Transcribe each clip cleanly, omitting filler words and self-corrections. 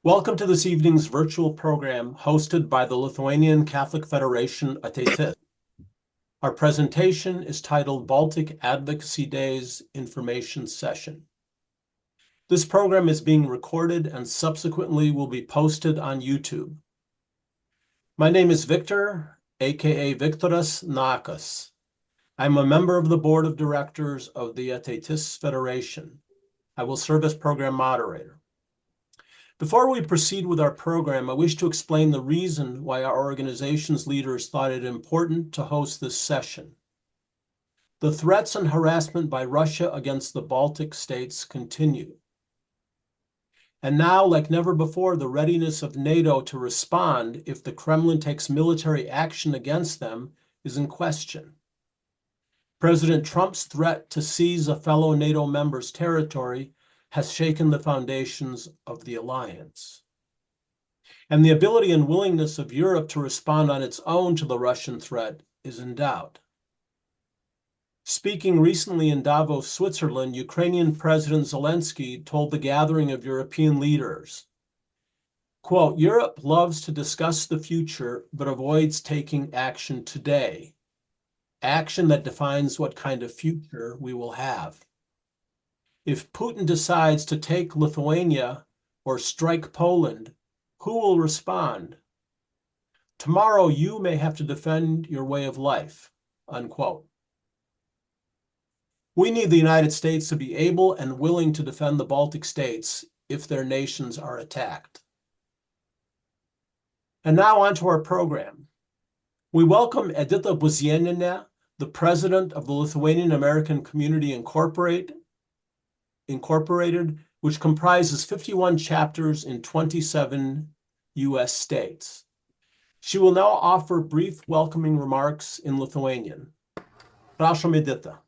Welcome to this evening's virtual program hosted by the Lithuanian Catholic Federation Ateitis. Our presentation is titled Baltic Advocacy Days Information Session. This program is being recorded and subsequently will be posted on YouTube. My name is Victor, aka Viktoras Nakas. I'm a member of the board of directors of the Ateitis Federation. I will serve as program moderator. Before we proceed with our program, I wish to explain the reason why our organization's leaders thought it important to host this session. The threats and harassment by Russia against the Baltic states continue. And now, like never before, the readiness of NATO to respond if the Kremlin takes military action against them is in question. President Trump's threat to seize a fellow NATO member's territory has shaken the foundations of the alliance. And the ability and willingness of Europe to respond on its own to the Russian threat is in doubt. Speaking recently in Davos, Switzerland, Ukrainian President Zelensky told the gathering of European leaders, quote, "Europe loves to discuss the future, but avoids taking action today, action that defines what kind of future we will have. If Putin decides to take Lithuania or strike Poland, who will respond? Tomorrow you may have to defend your way of life," unquote. We need the United States to be able and willing to defend the Baltic states if their nations are attacked. And now on to our program. We welcome Edita Buzienienė, the president of the Lithuanian American Community Incorporated, which comprises 51 chapters in 27 U.S. states. She will now offer brief welcoming remarks in Lithuanian. Prašom, Edita.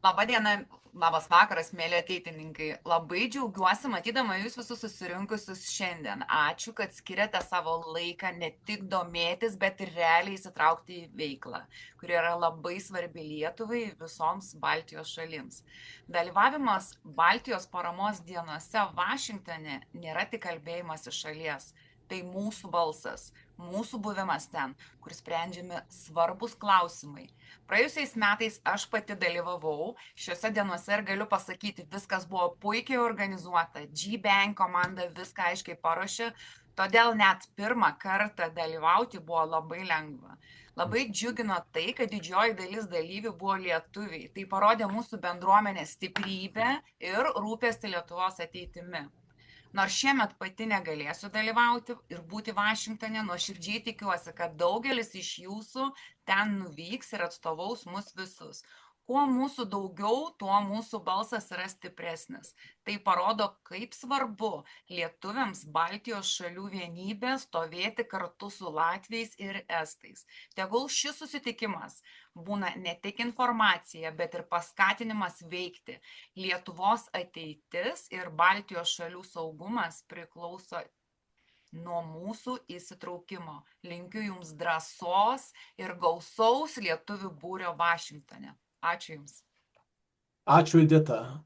Labadiena, labas vakaras, mėly ateitininkai. Labai džiaugiuosi matydama jūs visus susirinkusius šiandien. Ačiū, kad skiriate savo laiką ne tik domėtis, bet ir realiai įsitraukti į veiklą, kuri yra labai svarbi Lietuvai visoms Baltijos šalims. Dalyvavimas Baltijos paramos dienose Vašingtone nėra tik kalbėjimas iš šalies. Tai mūsų balsas, mūsų buvimas ten, kur sprendžiami svarbus klausimai. Praėjusiais metais aš pati dalyvavau šiuose dienose ir galiu pasakyti, viskas buvo puikiai organizuota. JBANC komanda viską aiškiai paruošė, todėl net pirmą kartą dalyvauti buvo labai lengva. Labai džiugino tai, kad didžioji dalis dalyvių buvo lietuviai. Tai parodė mūsų bendruomenės stiprybę ir rūpestį Lietuvos ateitimi. Nors šiemet pati negalėsiu dalyvauti ir būti Vašingtone, nuoširdžiai tikiuosi, kad daugelis iš jūsų ten nuvyks ir atstovaus mus visus. Kuo mūsų daugiau, tuo mūsų balsas yra stipresnis. Tai parodo, kaip svarbu lietuviams Baltijos šalių vienybė stovėti kartu su latviais ir estais. Tegul šis susitikimas būna ne tik informacija, bet ir paskatinimas veikti. Lietuvos ateitis ir Baltijos šalių saugumas priklauso nuo mūsų įsitraukimo. Linkiu jums drąsos ir gausaus lietuvių būrio Vašingtone. Ačiū jums. Ačiū, Edita.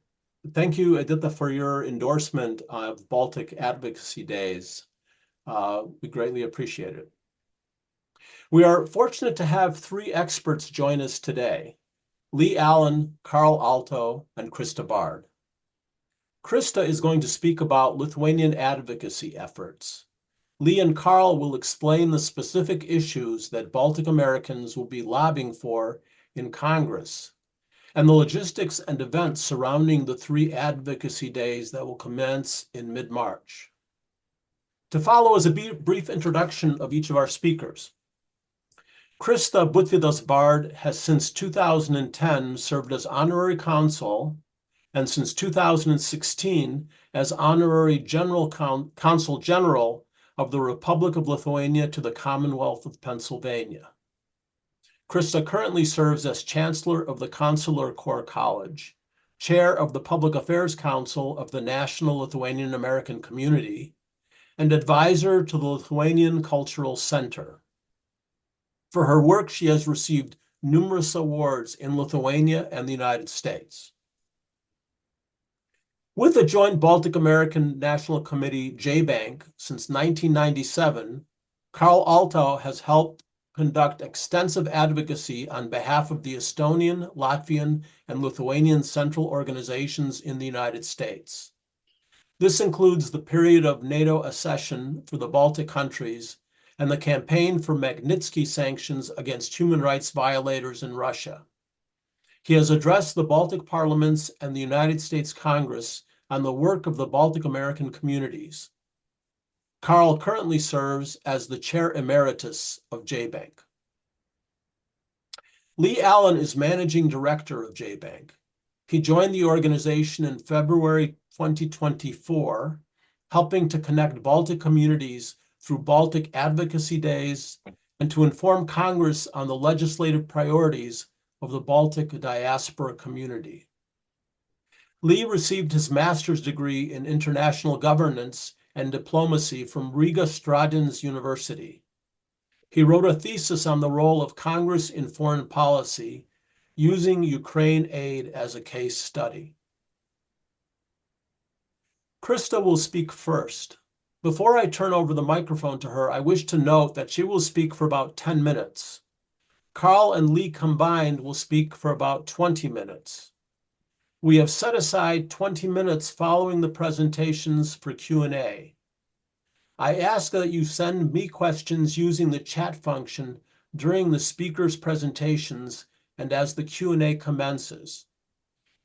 Thank you, Edita, for your endorsement of Baltic Advocacy Days. We greatly appreciate it. We are fortunate to have three experts join us today: Lee Allen, Karl Altau, and Krista Bard. Krista is going to speak about Lithuanian advocacy efforts. Lee and Karl will explain the specific issues that Baltic Americans will be lobbying for in Congress, and the logistics and events surrounding the three advocacy days that will commence in mid-March. To follow is a brief introduction of each of our speakers. Krista Butvydas Bard has since 2010 served as Honorary Consul, and since 2016 as Honorary Consul General of the Republic of Lithuania to the Commonwealth of Pennsylvania. Krista currently serves as Chancellor of the Consular Corps College, Chair of the Public Affairs Council of the National Lithuanian American Community, and Advisor to the Lithuanian Cultural Center. For her work, she has received numerous awards in Lithuania and the United States. With the Joint Baltic American National Committee, JBANC, since 1997, Karl Altau has helped conduct extensive advocacy on behalf of the Estonian, Latvian, and Lithuanian central organizations in the United States. This includes the period of NATO accession for the Baltic countries and the campaign for Magnitsky sanctions against human rights violators in Russia. He has addressed the Baltic parliaments and the United States Congress on the work of the Baltic American communities. Karl currently serves as the Chair Emeritus of JBANC. Lee Allen is Managing Director of JBANC. He joined the organization in February 2024, helping to connect Baltic communities through Baltic Advocacy Days and to inform Congress on the legislative priorities of the Baltic diaspora community. Lee received his master's degree in international governance and diplomacy from Riga Stradins University. He wrote a thesis on the role of Congress in foreign policy, using Ukraine aid as a case study. Krista will speak first. Before I turn over the microphone to her, I wish to note that she will speak for about 10 minutes. Karl and Lee combined will speak for about 20 minutes. We have set aside 20 minutes following the presentations for Q&A. I ask that you send me questions using the chat function during the speakers' presentations and as the Q&A commences.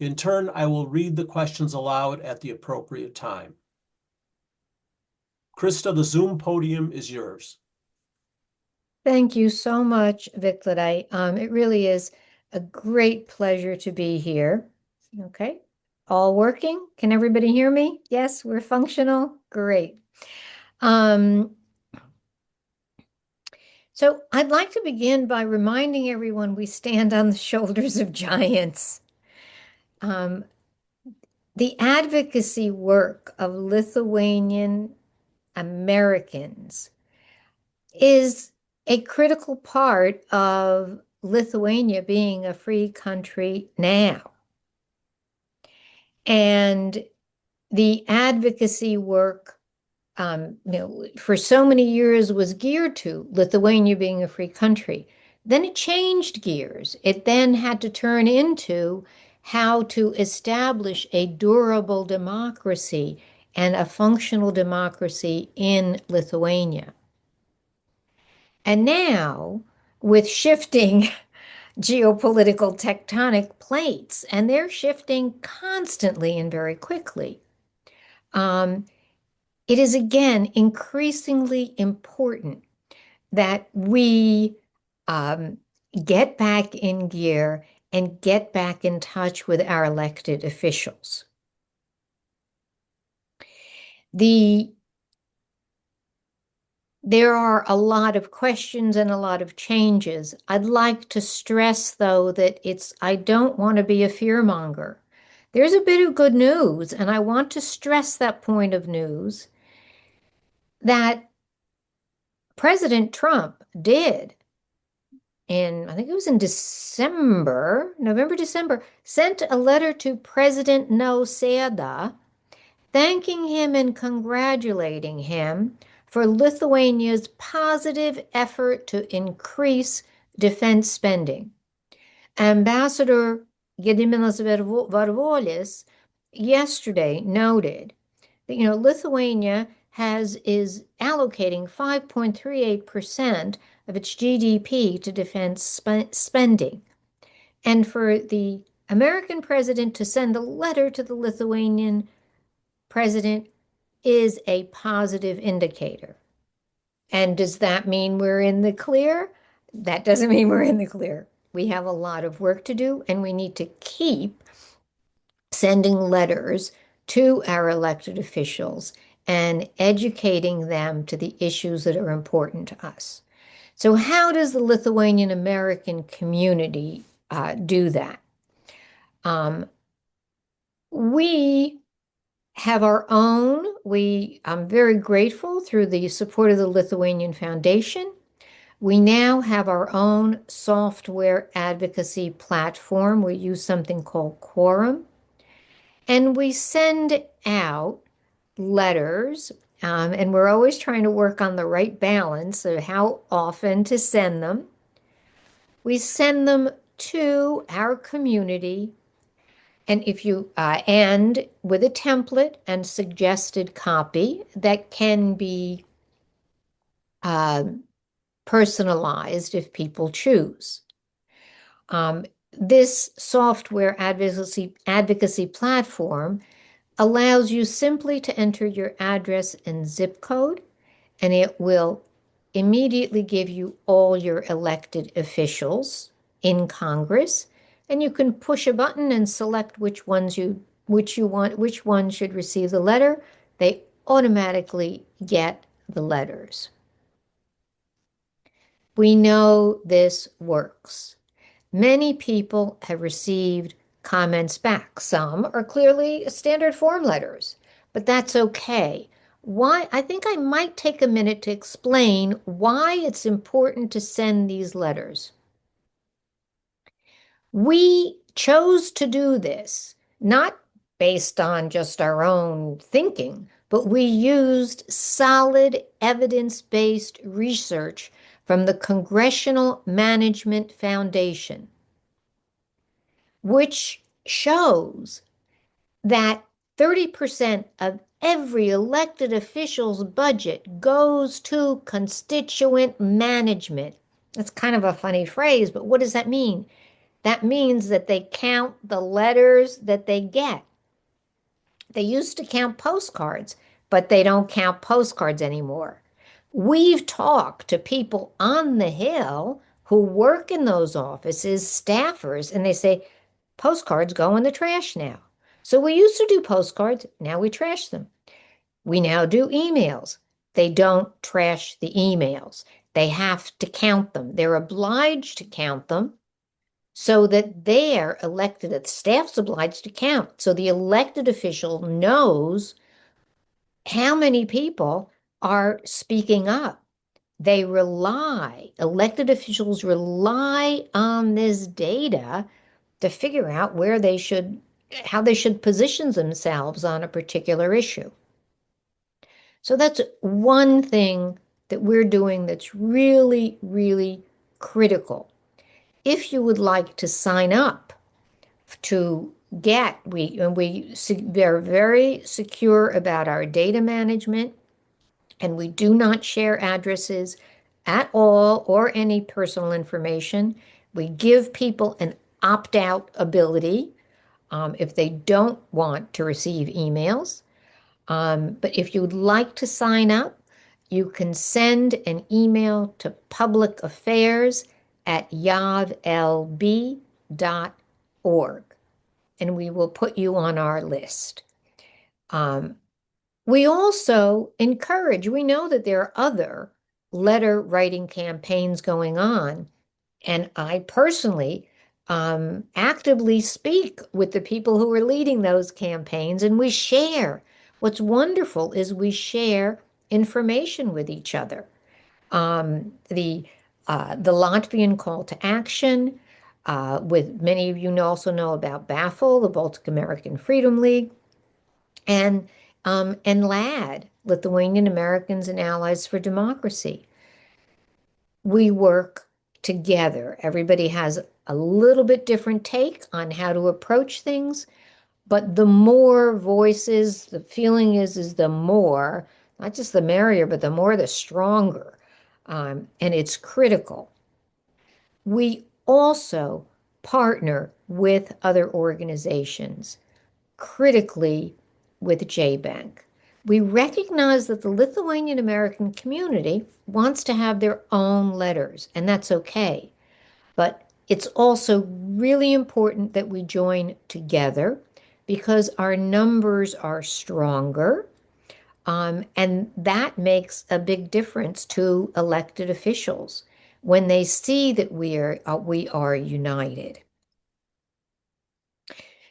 In turn, I will read the questions aloud at the appropriate time. Krista, the Zoom podium is yours. Thank you so much, Viktorai. It really is a great pleasure to be here. Okay, all working? Can everybody hear me? Yes, we're functional? Great. So I'd like to begin by reminding everyone we stand on the shoulders of giants. The advocacy work of Lithuanian Americans is a critical part of Lithuania being a free country now. And the advocacy work, for so many years was geared to Lithuania being a free country. Then it changed gears. It then had to turn into how to establish a durable democracy and a functional democracy in Lithuania. And now, with shifting geopolitical tectonic plates, and they're shifting constantly and very quickly, it is again increasingly important that we get back in gear and get back in touch with our elected officials. There are a lot of questions and a lot of changes. I'd like to stress, though, that I don't want to be a fearmonger. There's a bit of good news, and I want to stress that point of news that President Trump did I think it was in November, December, sent a letter to President Nausėda thanking him and congratulating him for Lithuania's positive effort to increase defense spending. Ambassador Gediminas Varvolis yesterday noted that Lithuania is allocating 5.38% of its GDP to defense spending. And for the American president to send a letter to the Lithuanian president is a positive indicator. And does that mean we're in the clear? That doesn't mean we're in the clear. We have a lot of work to do, and we need to keep sending letters to our elected officials and educating them to the issues that are important to us. So how does the Lithuanian American community do that? We have our own. I'm very grateful through the support of the Lithuanian Foundation. We now have our own software advocacy platform. We use something called Quorum. And we send out letters, and we're always trying to work on the right balance of how often to send them. We send them to our community, and if you and with a template and suggested copy that can be personalized if people choose. This software advocacy platform allows you simply to enter your address and zip code, and it will immediately give you all your elected officials in Congress, and you can push a button and select which one should receive the letter. They automatically get the letters. We know this works. Many people have received comments back. Some are clearly standard form letters, but that's okay. Why? I think I might take a minute to explain why it's important to send these letters. We chose to do this, not based on just our own thinking, but we used solid evidence-based research from the Congressional Management Foundation, which shows that 30% of every elected official's budget goes to constituent management. That's kind of a funny phrase, but what does that mean? That means that they count the letters that they get. They used to count postcards, but they don't count postcards anymore. We've talked to people on the Hill who work in those offices, staffers, and they say, postcards go in the trash now. So we used to do postcards, now we trash them. We now do emails. They don't trash the emails. They have to count them. They're obliged to count them so that their elected staff's obliged to count. So the elected official knows how many people are speaking up. Elected officials rely on this data to figure out how they should position themselves on a particular issue. So that's one thing that we're doing that's really, really critical. If you would like to sign up to we're very secure about our data management, and we do not share addresses at all or any personal information. We give people an opt-out ability if they don't want to receive emails. But if you'd like to sign up, you can send an email to publicaffairs@yavlb.org, and we will put you on our list. We also we know that there are other letter writing campaigns going on, and I personally actively speak with the people who are leading those campaigns, and we share. What's wonderful is we share information with each other. The Latvian call to action, with many of you also know about BAFL, the Baltic American Freedom League, and LAD, Lithuanian Americans and Allies for Democracy. We work together. Everybody has a little bit different take on how to approach things, but the more voices, the feeling is the more, not just the merrier, but the more the stronger. And it's critical. We also partner with other organizations, critically with JBANC. We recognize that the Lithuanian American community wants to have their own letters, and that's okay. But it's also really important that we join together because our numbers are stronger, and that makes a big difference to elected officials when they see that we are united.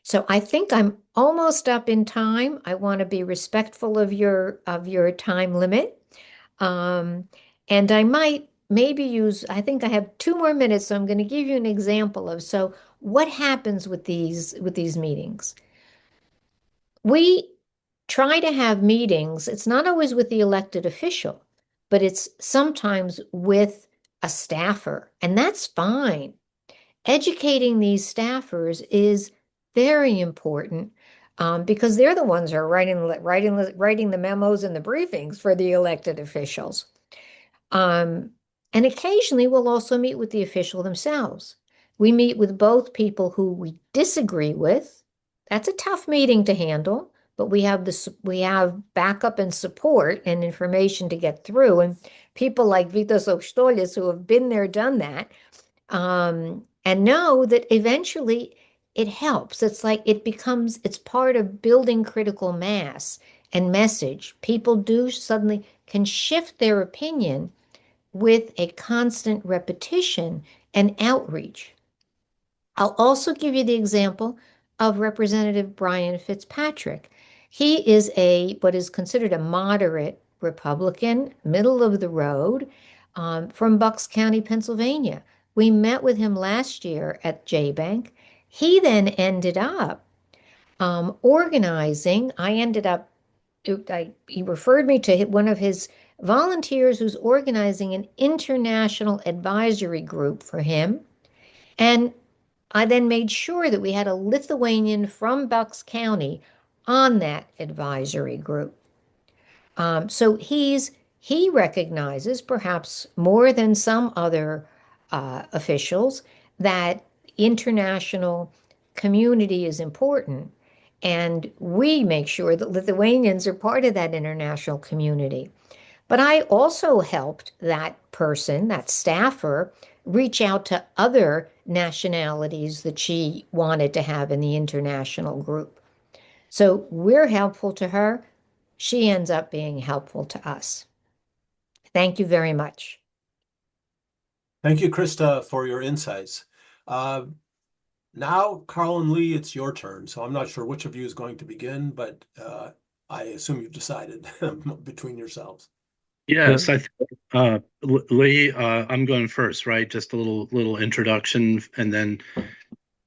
So I think I'm almost up in time. I want to be respectful of your time limit. And I might maybe I think I have 2 more minutes, so I'm going to give you an example of, so what happens with these meetings? we try to have meetings. It's not always with the elected official, but it's sometimes with a staffer, and that's fine. Educating these staffers is very important because they're the ones who are writing the memos and the briefings for the elected officials. And occasionally we'll also meet with the official themselves. We meet with both people who we disagree with. That's a tough meeting to handle, but we have backup and support and information to get through. And people like Vitas Aukštuolis who have been there, done that, and know that eventually it helps. It's like it's part of building critical mass and message. People suddenly can shift their opinion with a constant repetition and outreach. I'll also give you the example of Representative Brian Fitzpatrick. He is what is considered a moderate Republican, middle of the road, from Bucks County, Pennsylvania. We met with him last year at JBANC. He then ended up organizing. He referred me to one of his volunteers who's organizing an international advisory group for him. And I then made sure that we had a Lithuanian from Bucks County on that advisory group. So he recognizes, perhaps more than some other officials, that international community is important. And we make sure that Lithuanians are part of that international community. But I also helped that person, that staffer, reach out to other nationalities that she wanted to have in the international group. So we're helpful to her. She ends up being helpful to us. Thank you very much. Thank you, Krista, for your insights. Now, Karl and Lee, it's your turn. So I'm not sure which of you is going to begin, but I assume you've decided between yourselves. Yes, Lee, I'm going first, right? Just a little introduction, and then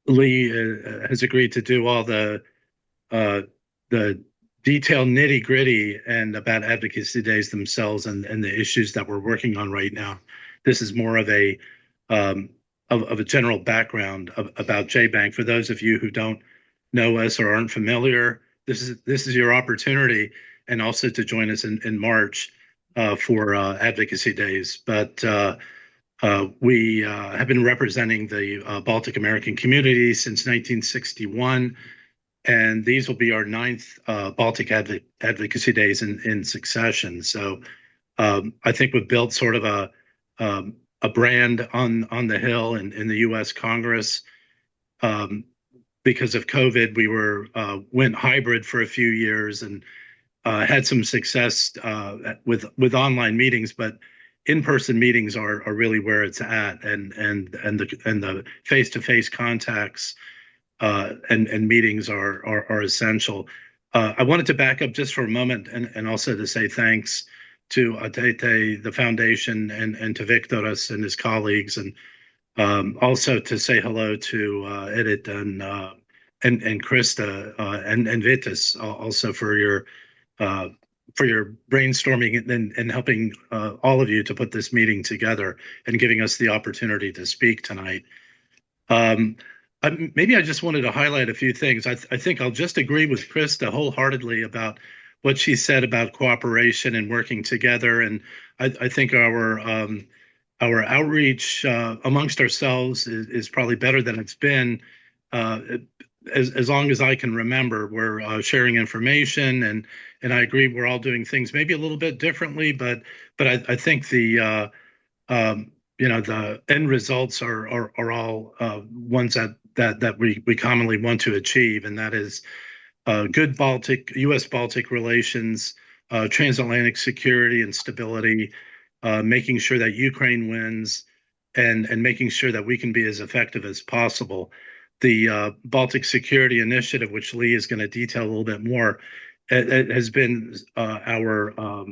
Lee has agreed to do all the detailed nitty-gritty and about advocacy days themselves and the issues that we're working on right now. This is more of a general background about JBANC. For those of you who don't know us or aren't familiar, this is your opportunity, and also to join us in March for Advocacy Days. But we have been representing the Baltic American community since 1961, and these will be our 9th Baltic Advocacy Days in succession. So I think we've built sort of a brand on the Hill in the U.S. Congress. Because of COVID, we went hybrid for a few years and had some success with online meetings, but in-person meetings are really where it's at, and the face-to-face contacts and meetings are essential. I wanted to back up just for a moment and also to say thanks to Ateitis, the foundation, and to Viktoras and his colleagues, and also to say hello to Edita and Krista and Vitas also for your brainstorming and helping all of you to put this meeting together and giving us the opportunity to speak tonight. Maybe I just wanted to highlight a few things. I think I'll just agree with Krista wholeheartedly about what she said about cooperation and working together. And I think our outreach amongst ourselves is probably better than it's been. As long as I can remember, we're sharing information, and I agree we're all doing things maybe a little bit differently, but I think the end results are all ones that we commonly want to achieve, and that is good U.S.-Baltic relations, transatlantic security and stability, making sure that Ukraine wins, and making sure that we can be as effective as possible. The Baltic Security Initiative, which Lee is going to detail a little bit more, it has been our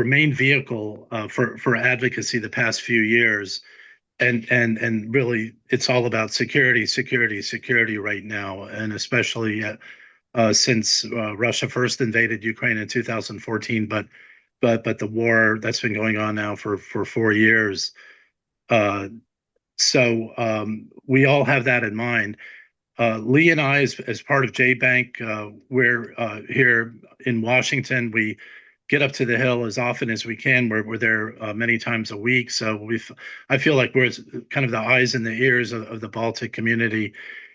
main vehicle for advocacy the past few years, and really it's all about security right now, and especially since Russia first invaded Ukraine in 2014, but the war that's been going on now for 4 years. So we all have that in mind. Lee and I, as part of JBANC, we're here in Washington. We get up to the Hill as often as we can. We're there many times a week. So I feel like we're kind of the eyes and the ears of the Baltic community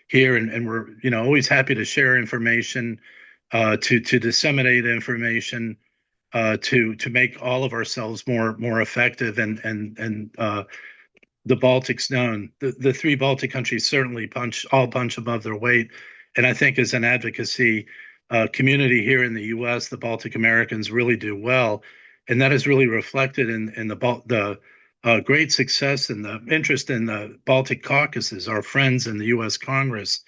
here, and we're always happy to share information, to disseminate information, to make all of ourselves more effective and the Baltics known. The three Baltic countries certainly punch above their weight, and I think as an advocacy community here in the U.S., the Baltic Americans really do well, and that is really reflected in the great success and the interest in the Baltic caucuses. Our friends in the U.S. Congress,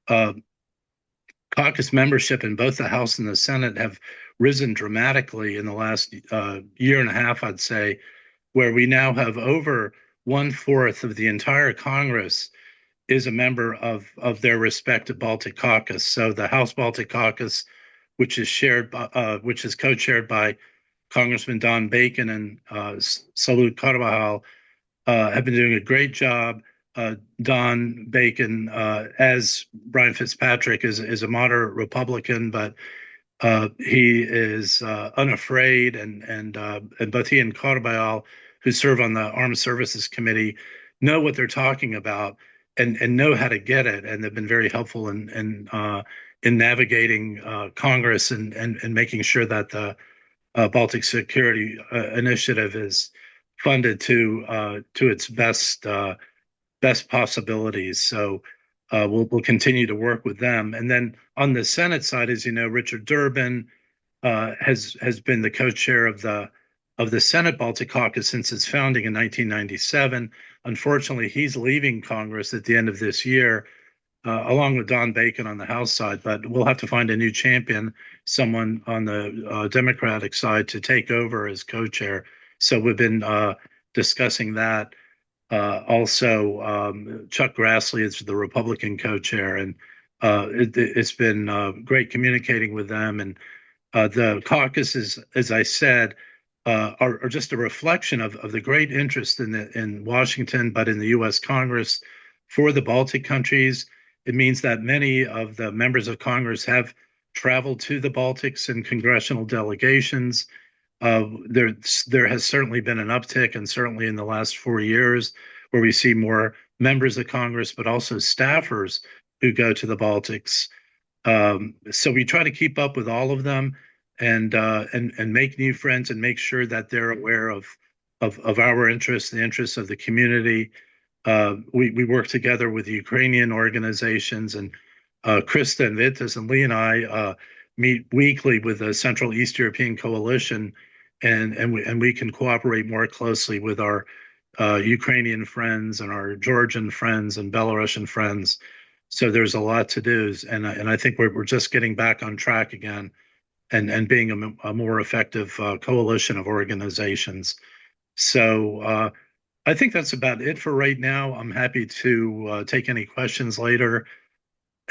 caucus membership in both the House and the Senate have risen dramatically in the last year and a half, I'd say, where we now have over 1/4 of the entire Congress is a member of their respective Baltic caucus. So the House Baltic Caucus, which is co-chaired by Congressman Don Bacon and Salut Carvajal, have been doing a great job. Don Bacon, as Brian Fitzpatrick, is a moderate Republican, but he is unafraid, and both he and Carvajal, who serve on the Armed Services Committee, know what they're talking about and know how to get it, and they've been very helpful in navigating Congress and making sure that the Baltic Security Initiative is funded to its best possibilities. So we'll continue to work with them. And then on the Senate side, as you know, Richard Durbin has been the co-chair of the Senate Baltic Caucus since its founding in 1997. Unfortunately, he's leaving Congress at the end of this year, along with Don Bacon on the House side. But we'll have to find a new champion, someone on the Democratic side, to take over as co-chair. So we've been discussing that. Also, Chuck Grassley is the Republican co-chair, and it's been great communicating with them. And the caucuses, as I said, are just a reflection of the great interest in Washington, but in the U.S. Congress for the Baltic countries. It means that many of the members of Congress have traveled to the Baltics in congressional delegations. There has certainly been an uptick, and certainly in the last 4 years, where we see more members of Congress, but also staffers who go to the Baltics. So we try to keep up with all of them, and make new friends, and make sure that they're aware of our interests, the interests of the community. We work together with the Ukrainian organizations, and Krista and Vitas and Lee and I meet weekly with the Central East European Coalition, and we can cooperate more closely with our Ukrainian friends and our Georgian friends and Belarusian friends. So there's a lot to do, and I think we're just getting back on track again, and being a more effective coalition of organizations. So I think that's about it for right now. I'm happy to take any questions later,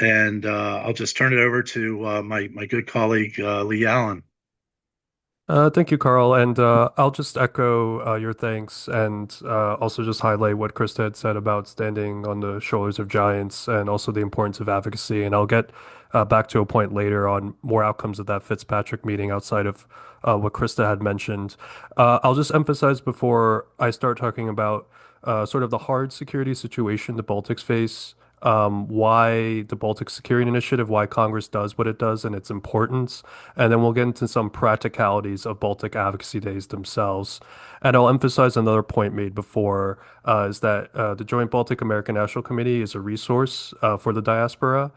and I'll just turn it over to my good colleague, Lee Allen. Thank you, Karl. And I'll just echo your thanks, and also just highlight what Krista had said about standing on the shoulders of giants, and also the importance of advocacy. And I'll get back to a point later on more outcomes of that Fitzpatrick meeting outside of what Krista had mentioned. I'll just emphasize before I start talking about sort of the hard security situation the Baltics face, why the Baltic Security Initiative, why Congress does what it does, and its importance. And then we'll get into some practicalities of Baltic Advocacy Days themselves. And I'll emphasize another point made before, is that the Joint Baltic American National Committee is a resource for the diaspora.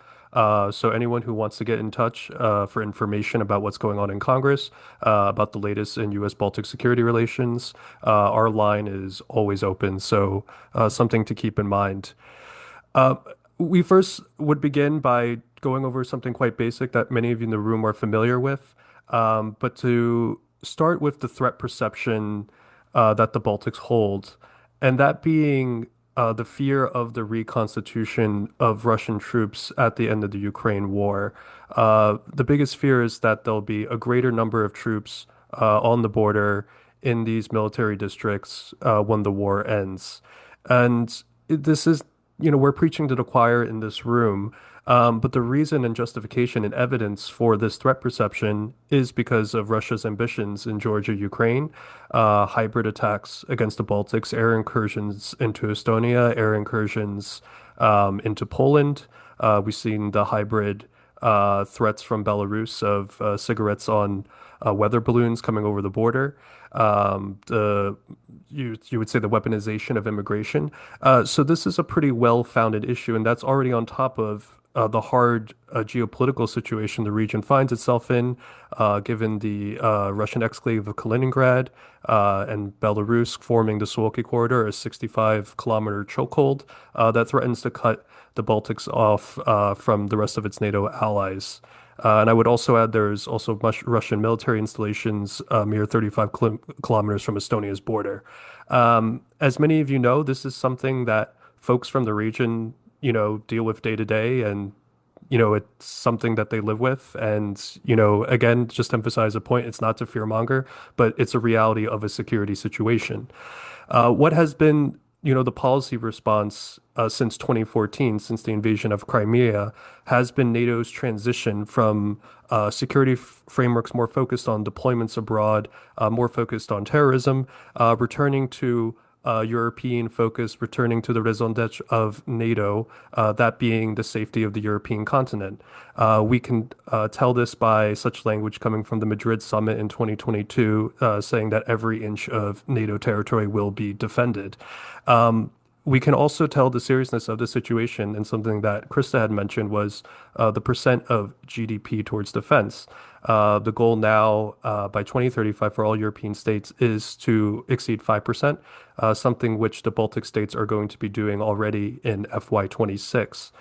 So anyone who wants to get in touch for information about what's going on in Congress, about the latest in U.S. Baltic security relations, our line is always open. So something to keep in mind. We first would begin by going over something quite basic that many of you in the room are familiar with, but to start with the threat perception that the Baltics hold, and that being the fear of the reconstitution of Russian troops at the end of the Ukraine war. The biggest fear is that there'll be a greater number of troops on the border in these military districts when the war ends. And this is, we're preaching to the choir in this room. But the reason and justification and evidence for this threat perception is because of Russia's ambitions in Georgia, Ukraine, hybrid attacks against the Baltics, air incursions into Estonia, air incursions into Poland. We've seen the hybrid threats from Belarus of cigarettes on weather balloons coming over the border. You would say the weaponization of immigration. So this is a pretty well-founded issue, and that's already on top of the hard geopolitical situation the region finds itself in, given the Russian exclave of Kaliningrad and Belarus forming the Suwalki corridor, a 65-kilometer chokehold that threatens to cut the Baltics off from the rest of its NATO allies. And I would also add there's also much Russian military installations mere 35 kilometers from Estonia's border. As many of you know, this is something that folks from the region deal with day to day, and it's something that they live with. And again, just to emphasize a point, it's not to fearmonger, but it's a reality of a security situation. What has been the policy response since 2014, since the invasion of Crimea, has been NATO's transition from security frameworks more focused on deployments abroad, more focused on terrorism, returning to European focus, returning to the raison d'etre of NATO, that being the safety of the European continent. We can tell this by such language coming from the Madrid summit in 2022, saying that every inch of NATO territory will be defended. We can also tell the seriousness of the situation, and something that Krista had mentioned was the percent of GDP towards defense. The goal now by 2035 for all European states is to exceed 5%, something which the Baltic states are going to be doing already in FY26.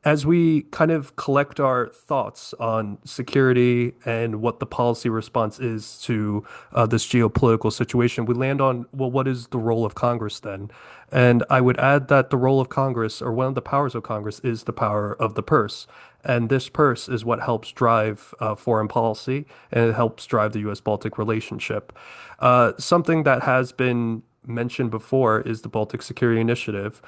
As we kind of collect our thoughts on security and what the policy response is to this geopolitical situation, we land on, well, what is the role of Congress then? And I would add that the role of Congress, or one of the powers of Congress, is the power of the purse. And this purse is what helps drive foreign policy, and it helps drive the U.S.-Baltic relationship. Something that has been mentioned before is the Baltic Security Initiative,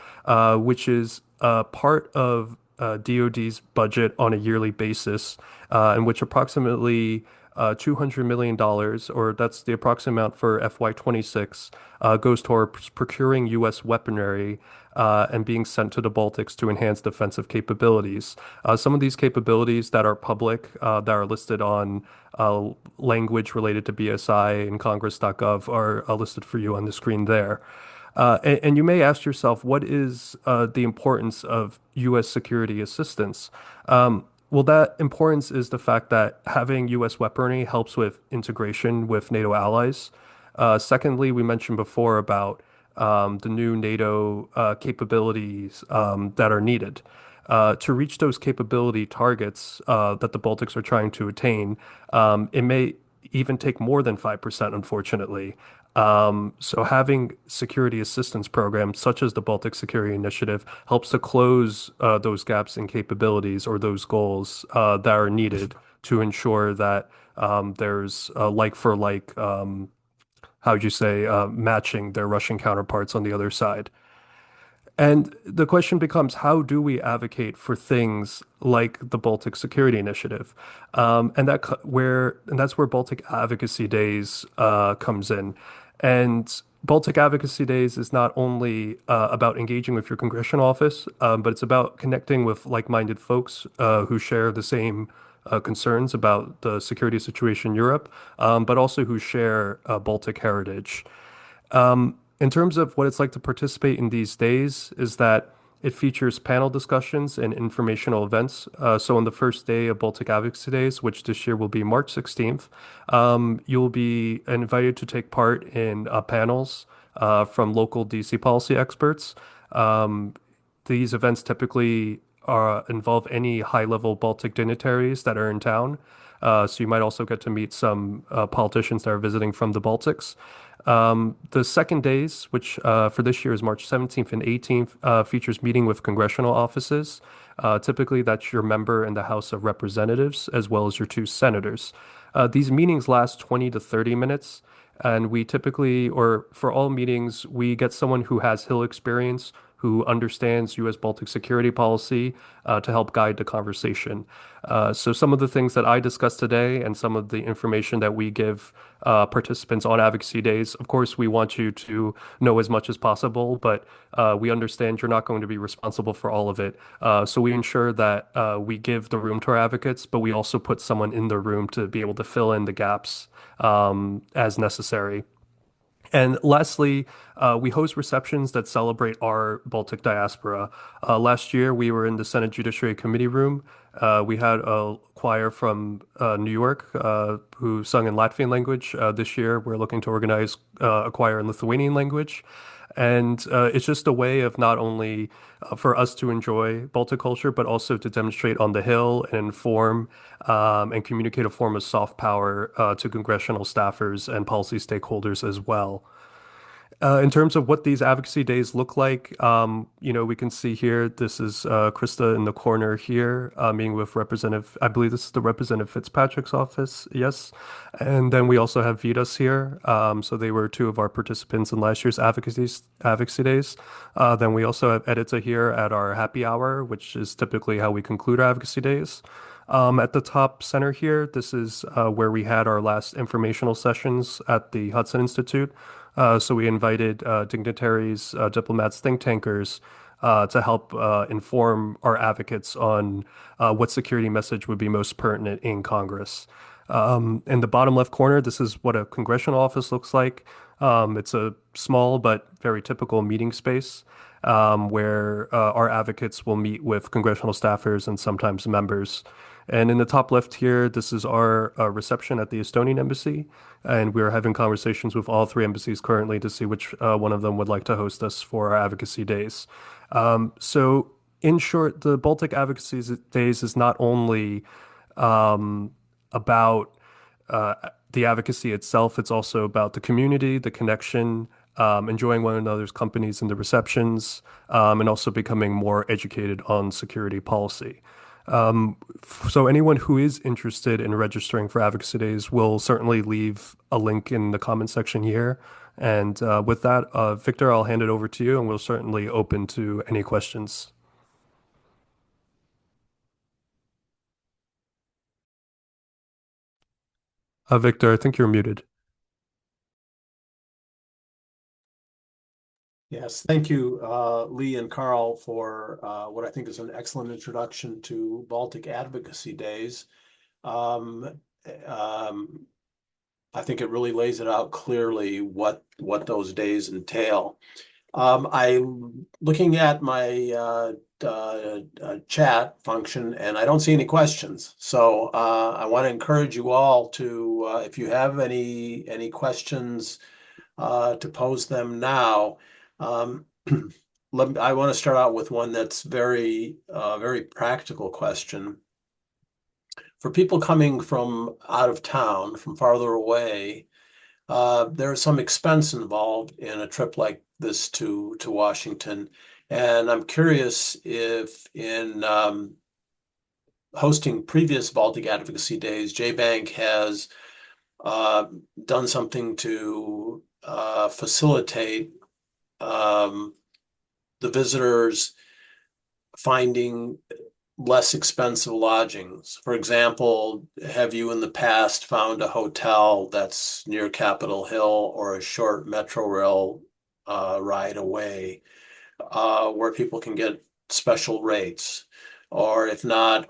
which is part of DoD's budget on a yearly basis, in which approximately $200 million, or that's the approximate amount for FY26, goes towards procuring U.S. weaponry and being sent to the Baltics to enhance defensive capabilities. Some of these capabilities that are public, that are listed on language related to BSI and Congress.gov, are listed for you on the screen there. And you may ask yourself, what is the importance of U.S. security assistance? Well, that importance is the fact that having U.S. weaponry helps with integration with NATO allies. Secondly, we mentioned before about the new NATO capabilities that are needed. To reach those capability targets that the Baltics are trying to attain, it may even take more than 5%, unfortunately. So having security assistance programs such as the Baltic Security Initiative helps to close those gaps in capabilities, or those goals that are needed to ensure that there's like for like, how would you say, matching their Russian counterparts on the other side. And the question becomes, how do we advocate for things like the Baltic Security Initiative? And that's where Baltic Advocacy Days comes in. And Baltic Advocacy Days is not only about engaging with your congressional office, but it's about connecting with like-minded folks who share the same concerns about the security situation in Europe, but also who share Baltic heritage. In terms of what it's like to participate in these days, is that it features panel discussions and informational events. So on the first day of Baltic Advocacy Days, which this year will be March 16th, you'll be invited to take part in panels from local DC policy experts. These events typically involve any high-level Baltic dignitaries that are in town. So you might also get to meet some politicians that are visiting from the Baltics. The second days, which for this year is March 17th and 18th, features meeting with congressional offices. Typically, that's your member in the House of Representatives, as well as your two senators. These meetings last 20 to 30 minutes, and we typically, or for all meetings, we get someone who has Hill experience, who understands U.S. Baltic security policy to help guide the conversation. So some of the things that I discussed today and some of the information that we give participants on Advocacy Days, of course, we want you to know as much as possible, but we understand you're not going to be responsible for all of it. So we ensure that we give the room to our advocates, but we also put someone in the room to be able to fill in the gaps as necessary. And lastly, we host receptions that celebrate our Baltic diaspora. Last year, we were in the Senate Judiciary Committee room. We had a choir from New York who sung in Latvian language. This year, we're looking to organize a choir in Lithuanian language. And it's just a way of not only for us to enjoy Baltic culture, but also to demonstrate on the Hill and inform and communicate a form of soft power to congressional staffers and policy stakeholders as well. In terms of what these advocacy days look like, we can see here, this is Krista in the corner here, meeting with Representative, I believe this is the Representative Fitzpatrick's office, yes. And then we also have Vitas here. So they were two of our participants in last year's advocacy days. Then we also have Edita here at our happy hour, which is typically how we conclude our advocacy days. At the top center here, this is where we had our last informational sessions at the Hudson Institute. So we invited dignitaries, diplomats, think tankers to help inform our advocates on what security message would be most pertinent in Congress. In the bottom left corner, this is what a congressional office looks like. It's a small but very typical meeting space where our advocates will meet with congressional staffers and sometimes members. And in the top left here, this is our reception at the Estonian embassy. And we're having conversations with all three embassies currently to see which one of them would like to host us for our advocacy days. So in short, the Baltic Advocacy Days is not only about the advocacy itself, it's also about the community, the connection, enjoying one another's companies in the receptions, and also becoming more educated on security policy. So anyone who is interested in registering for Advocacy Days will certainly leave a link in the comment section here. And with that, Victor, I'll hand it over to you, and we'll certainly open to any questions. Victor, I think you're muted. Yes, thank you, Lee and Karl, for what I think is an excellent introduction to Baltic Advocacy Days. I think it really lays it out clearly what those days entail. I'm looking at my chat function, and I don't see any questions. So I want to encourage you all to, if you have any questions, to pose them now. I want to start out with one that's very practical question. For people coming from out of town, from farther away, there's some expense involved in a trip like this to Washington. And I'm curious if in hosting previous Baltic Advocacy Days, JBANC has done something to facilitate the visitors finding less expensive lodgings. For example, have you in the past found a hotel that's near Capitol Hill or a short Metro Rail ride away where people can get special rates? Or if not,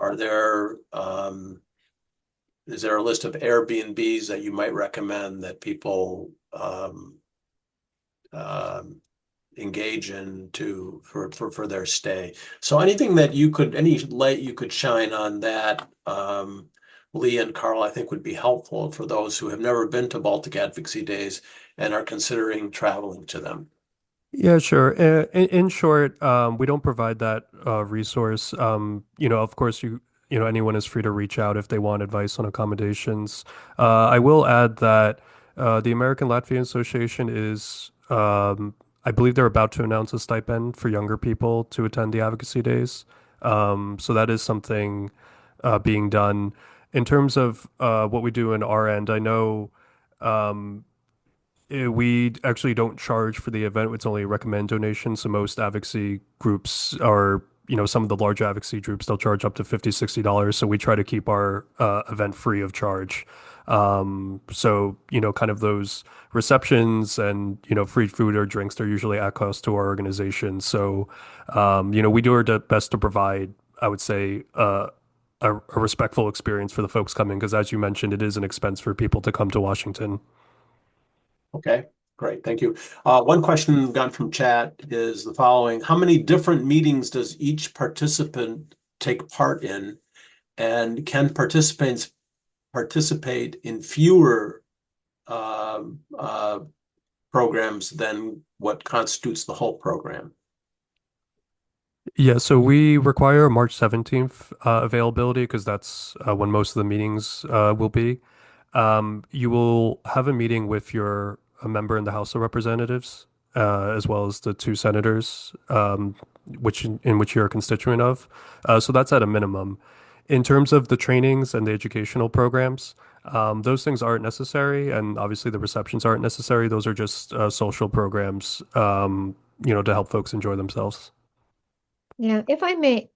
is there a list of Airbnbs that you might recommend that people engage in for their stay? So anything that any light you could shine on that, Lee and Karl, I think would be helpful for those who have never been to Baltic Advocacy Days and are considering traveling to them. Yeah, sure. In short, we don't provide that resource. Of course, anyone is free to reach out if they want advice on accommodations. I will add that The American Latvian Association is, I believe they're about to announce a stipend for younger people to attend the advocacy days. So that is something being done. In terms of what we do in our end, I know um, we actually don't charge for the event. It's only a recommend donation. So most advocacy groups are, some of the large advocacy groups, they'll charge up to $50, $60. So we try to keep our event free of charge. So, kind of those receptions and, free food or drinks, they're usually at cost to our organization. So, we do our best to provide, I would say, a respectful experience for the folks coming, because as you mentioned, it is an expense for people to come to Washington. Okay, great. Thank you. One question got from chat is the following. How many different meetings does each participant take part in? And can participants participate in fewer programs than what constitutes the whole program? Yeah, so we require March 17th availability because that's when most of the meetings will be. You will have a meeting with a member in the House of Representatives, as well as the two senators, in which you're a constituent of. So that's at a minimum. In terms of the trainings and the educational programs, those things aren't necessary, and obviously the receptions aren't necessary. Those are just social programs, to help folks enjoy themselves. Yeah, if I may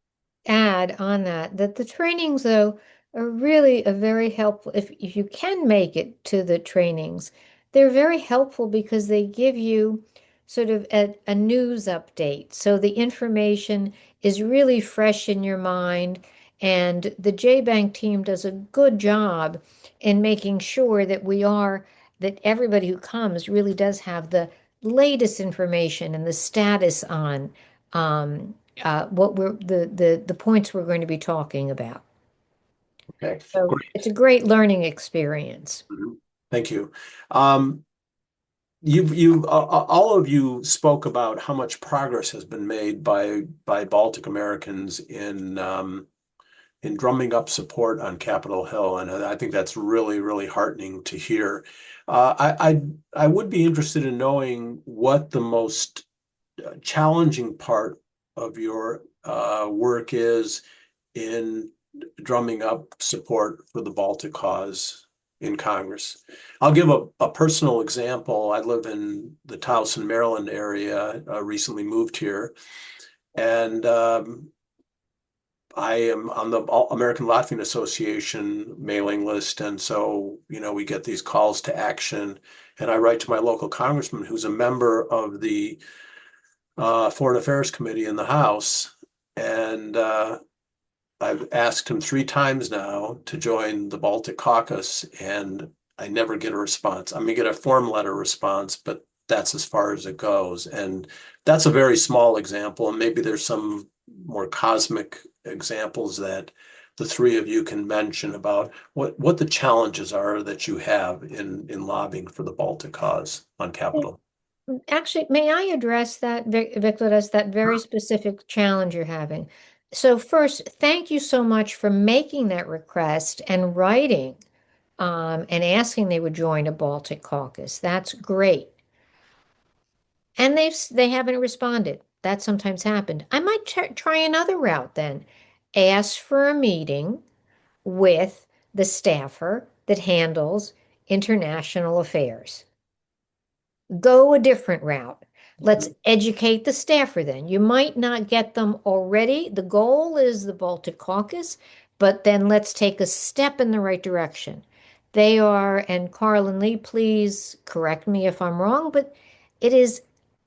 add on that the trainings, though, are really a very helpful, if you can make it to the trainings, they're very helpful because they give you sort of a news update. So the information is really fresh in your mind, and the JBANC team does a good job in making sure that everybody who comes really does have the latest information and the status on what the points we're going to be talking about. Okay, So great. it's a great learning experience. Thank you. All of you spoke about how much progress has been made by Baltic Americans in drumming up support on Capitol Hill, and I think that's really, really heartening to hear. I would be interested in knowing what the most challenging part of your work is in drumming up support for the Baltic cause in Congress. I'll give a personal example. I live in the Towson, Maryland area, recently moved here, and I am on the American Latvian Association mailing list. And so, we get these calls to action, and I write to my local congressman who's a member of the Foreign Affairs Committee in the House. And I've asked him 3 times now to join the Baltic caucus, and I never get a response. I may get a form letter response, but that's as far as it goes. And that's a very small example. And maybe there's some more cosmic examples that the 3 of you can mention about what the challenges are that you have in lobbying for the Baltic cause on Capitol. Actually, may I address that, Butvydas, that very specific challenge you're having? So first, thank you so much for making that request and writing and asking they would join a Baltic caucus. That's great. And they haven't responded. That sometimes happened. I might try another route then. Ask for a meeting with the staffer that handles international affairs. Go a different route. Let's educate the staffer then. You might not get them already. The goal is the Baltic caucus, but then let's take a step in the right direction. They are, and Karl and Lee, please correct me if I'm wrong, but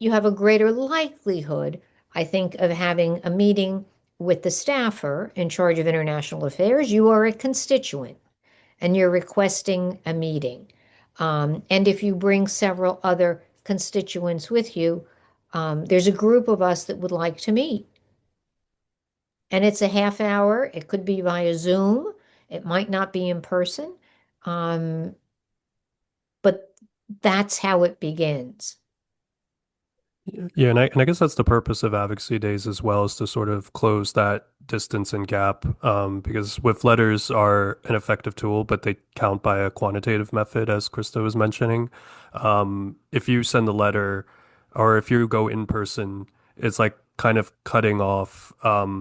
you have a greater likelihood, I think, of having a meeting with the staffer in charge of international affairs. You are a constituent and you're requesting a meeting. And if you bring several other constituents with you, there's a group of us that would like to meet. And it's a half hour. It could be via Zoom. It might not be in person. But that's how it begins. Yeah, and I guess that's the purpose of advocacy days as well, is to sort of close that distance and gap. Because with letters are an effective tool, but they count by a quantitative method, as Krista was mentioning. If you send a letter or if you go in person, it's like kind of cutting off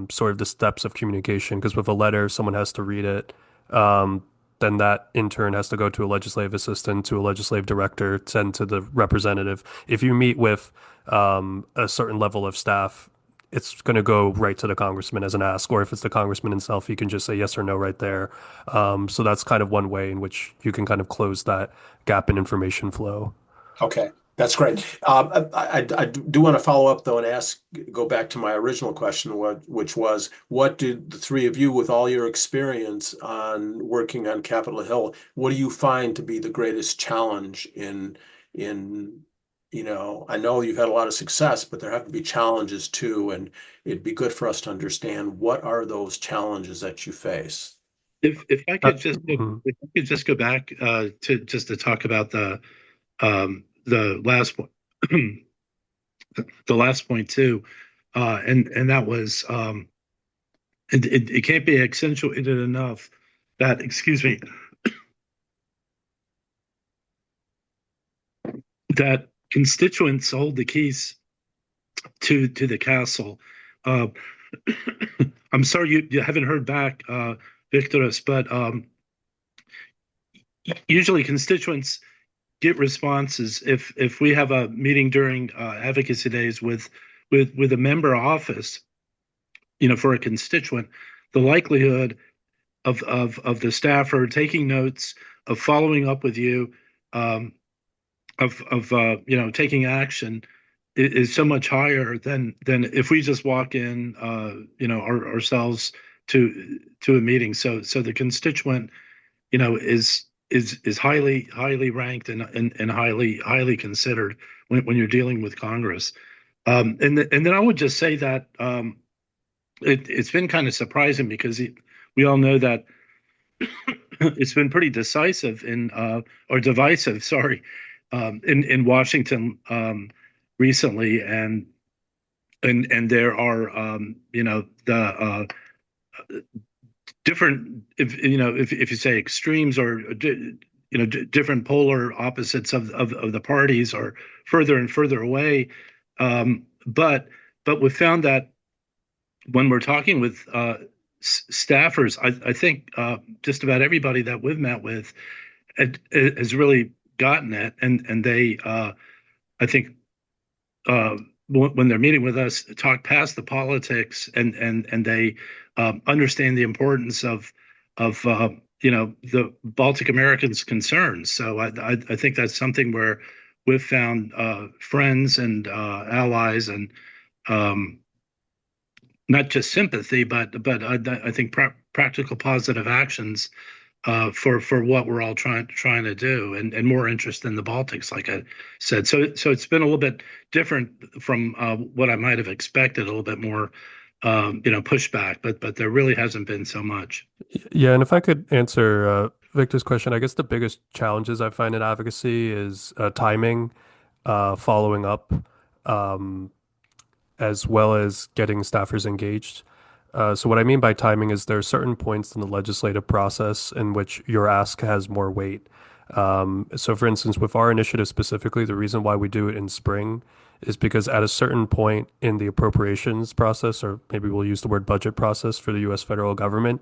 sort of the steps of communication. Because with a letter, someone has to read it. Um, then that in turn has to go to a legislative assistant, to a legislative director, send to the representative. If you meet with a certain level of staff, it's going to go right to the congressman as an ask, or if it's the congressman himself, he can just say yes or no right there. So that's kind of one way in which you can kind of close that gap in information flow. Okay, that's great. I do want to follow up though and go back to my original question, which was, what did the three of you, with all your experience on working on Capitol Hill, what do you find to be the greatest challenge in I know you've had a lot of success, but there have to be challenges too, and it'd be good for us to understand what are those challenges that you face. If I could just Mhm. if I could just go back to talk about the last point, the last point too, and that was it can't be accentuated enough that, excuse me, that constituents hold the keys to the castle. I'm sorry you haven't heard back, Victorus, but usually constituents get responses if we have a meeting during advocacy days with a member office, for a constituent. The likelihood of the staffer taking notes, of following up with you, taking action is so much higher than if we just walk in, ourselves to a meeting. So the constituent, is highly ranked and highly considered when you're dealing with Congress. And then I would just say that it's been kind of surprising because we all know that it's been pretty decisive or divisive, sorry, in Washington recently, and there are the different, if you say extremes, or different polar opposites of the parties are further and further away, but we found that when we're talking with staffers, I think just about everybody that we've met with has really gotten it, and they I think when they're meeting with us, talk past the politics, and they understand the importance of the Baltic Americans' concerns. So I think that's something where we've found friends and allies, and not just sympathy, but I think practical positive actions for what we're all trying to do, and more interest in the Baltics, like I said. So it's been a little bit different from what I might have expected, a little bit more pushback, but there really hasn't been so much. Yeah, and if I could answer Victor's question, I guess the biggest challenges I find in advocacy is timing, following up, um, as well as getting staffers engaged. So what I mean by timing is there are certain points in the legislative process in which your ask has more weight. So for instance, with our initiative specifically, the reason why we do it in spring is because at a certain point in the appropriations process, or maybe we'll use the word budget process for the US federal government,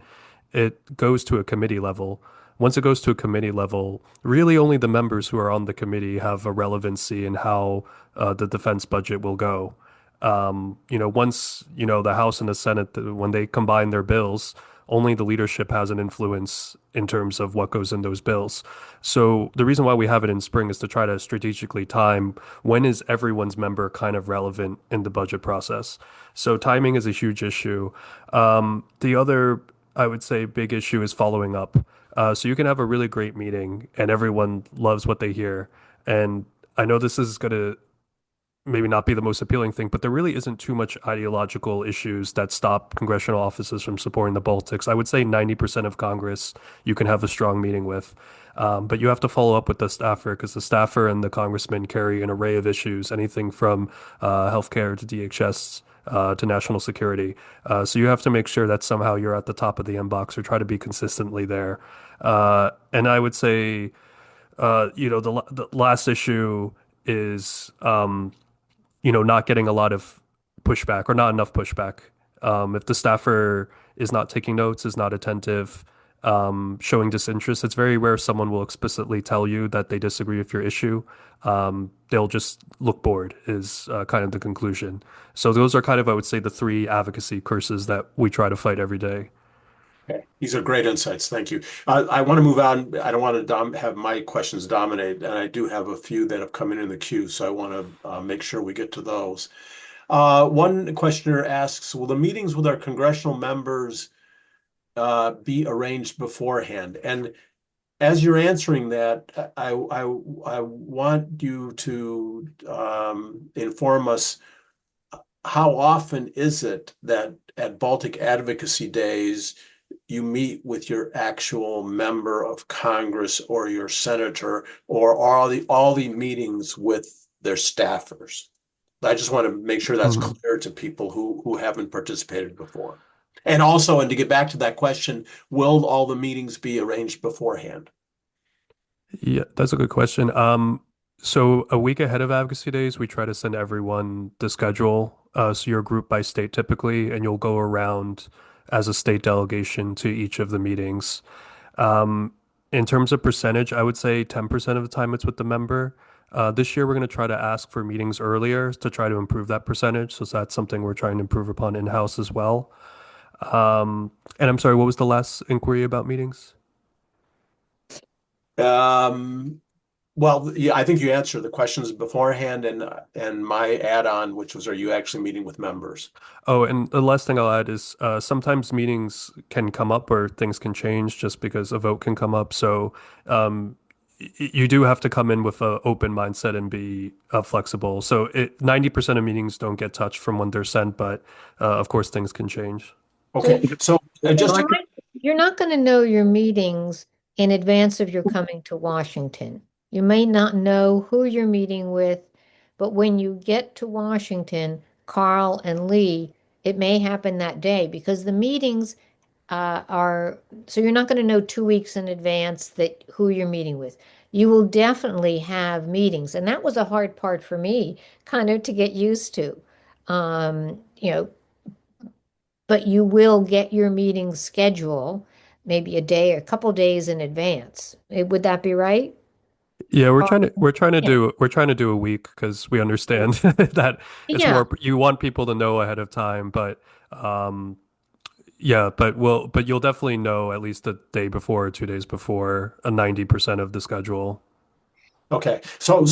it goes to a committee level. Once it goes to a committee level, really only the members who are on the committee have a relevancy in how the defense budget will go. Once, the House and the Senate, when they combine their bills, only the leadership has an influence in terms of what goes in those bills. So the reason why we have it in spring is to try to strategically time when is everyone's member kind of relevant in the budget process. So timing is a huge issue. The other, I would say, big issue is following up. So you can have a really great meeting and everyone loves what they hear. And I know this is going to maybe not be the most appealing thing, but there really isn't too much ideological issues that stop congressional offices from supporting the Baltics. I would say 90% of Congress you can have a strong meeting with. But you have to follow up with the staffer because the staffer and the congressman carry an array of issues, anything from healthcare to DHS to national security. So you have to make sure that somehow you're at the top of the inbox or try to be consistently there. And I would say, the last issue is, not getting a lot of pushback or not enough pushback. If the staffer is not taking notes, is not attentive, showing disinterest, it's very rare someone will explicitly tell you that they disagree with your issue. They'll just look bored is kind of the conclusion. So those are kind of, I would say, the three advocacy curses that we try to fight every day. Okay, these are great insights. Thank you. I want to move on. I don't want to have my questions dominate, and I do have a few that have come in the queue, so I want to make sure we get to those. One questioner asks, will the meetings with our congressional members be arranged beforehand? And as you're answering that, I want you to inform us, how often is it that at Baltic Advocacy Days you meet with your actual member of Congress or your senator, or are all the meetings with their staffers? I just want to make sure that's clear to people who haven't participated before. And also, and to get back to that question, will all the meetings be arranged beforehand? Yeah, that's a good question. So a week ahead of Advocacy Days, we try to send everyone the schedule. So you're grouped by state typically, and you'll go around as a state delegation to each of the meetings. In terms of percentage, I would say 10% of the time it's with the member. This year, we're going to try to ask for meetings earlier to try to improve that percentage. So that's something we're trying to improve upon in-house as well. And I'm sorry, what was the last inquiry about meetings? Well, yeah, I think you answered the questions beforehand, and my add-on, which was, are you actually meeting with members? Oh, and the last thing I'll add is sometimes meetings can come up or things can change just because a vote can come up. So you do have to come in with an open mindset and be flexible. So 90% of meetings don't get touched from when they're sent, but of course things can change. Okay, so just to You're not going to know your meetings in advance of your coming to Washington. You may not know who you're meeting with, but when you get to Washington, Karl and Lee, it may happen that day because the meetings so you're not going to know 2 weeks in advance who you're meeting with. You will definitely have meetings, and that was a hard part for me, kind of to get used to. But you will get your meeting schedule maybe a couple days in advance. Would that be right? Yeah, we're trying to Yeah. do a week because we understand that it's Yeah. more you want people to know ahead of time, but yeah, but you'll definitely know at least a day before or 2 days before 90% of the schedule. Okay, so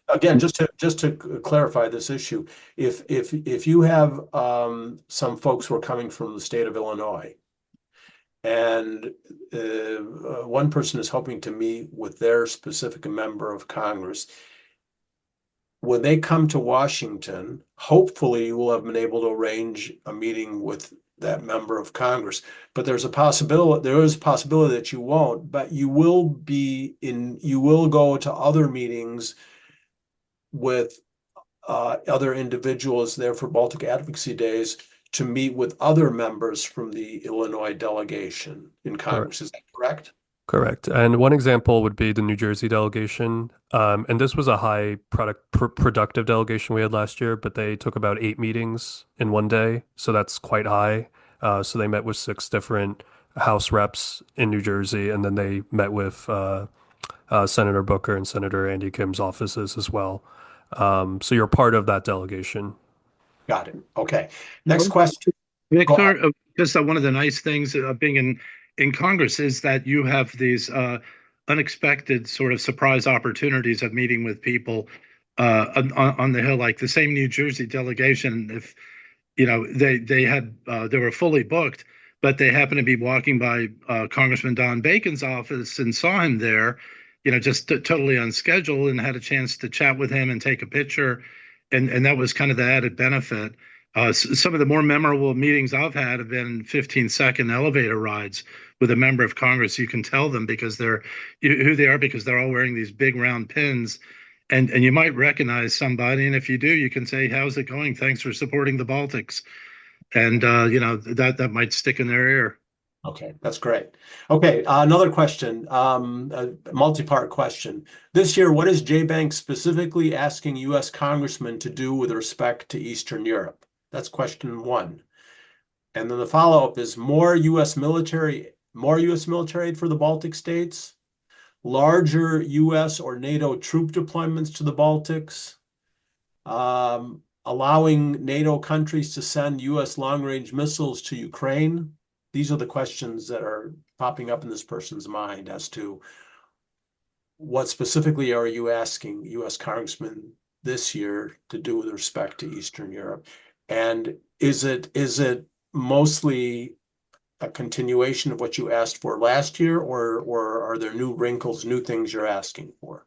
again, just to clarify this issue, if you have some folks who are coming from the state of Illinois, and one person is hoping to meet with their specific member of Congress, when they come to Washington, hopefully you will have been able to arrange a meeting with that member of Congress. But there is a possibility that you won't, but you will go to other meetings with other individuals there for Baltic Advocacy Days to meet with other members from the Illinois delegation in Congress. Is that correct? Correct. And one example would be the New Jersey delegation. And this was a high productive delegation we had last year, but they took about 8 meetings in one day. So that's quite high. So they met with 6 different House reps in New Jersey, and then they met with Senator Booker and Senator Andy Kim's offices as well. So you're part of that delegation. Got it. Okay. Next question. Victor, just one of the nice things of being in Congress is that you have these unexpected sort of surprise opportunities of meeting with people on the Hill, like the same New Jersey delegation. If they were fully booked, but they happened to be walking by Congressman Don Bacon's office and saw him there, just totally unscheduled, and had a chance to chat with him and take a picture, and that was kind of the added benefit. Some of the more memorable meetings I've had have been 15-second elevator rides with a member of Congress. You can tell them because who they are because they're all wearing these big round pins, and you might recognize somebody. And if you do, you can say, "How's it going? Thanks for supporting the Baltics," and that might stick in their ear. Okay, that's great. Okay, another question, a multi-part question. This year, what is JBANC specifically asking U.S. congressmen to do with respect to Eastern Europe? That's question one. And then the follow-up is more U.S. military aid for the Baltic states, larger U.S. or NATO troop deployments to the Baltics, allowing NATO countries to send U.S. long-range missiles to Ukraine. These are the questions that are popping up in this person's mind as to what specifically are you asking U.S. congressmen this year to do with respect to Eastern Europe? And is it mostly a continuation of what you asked for last year, or are there new wrinkles, new things you're asking for?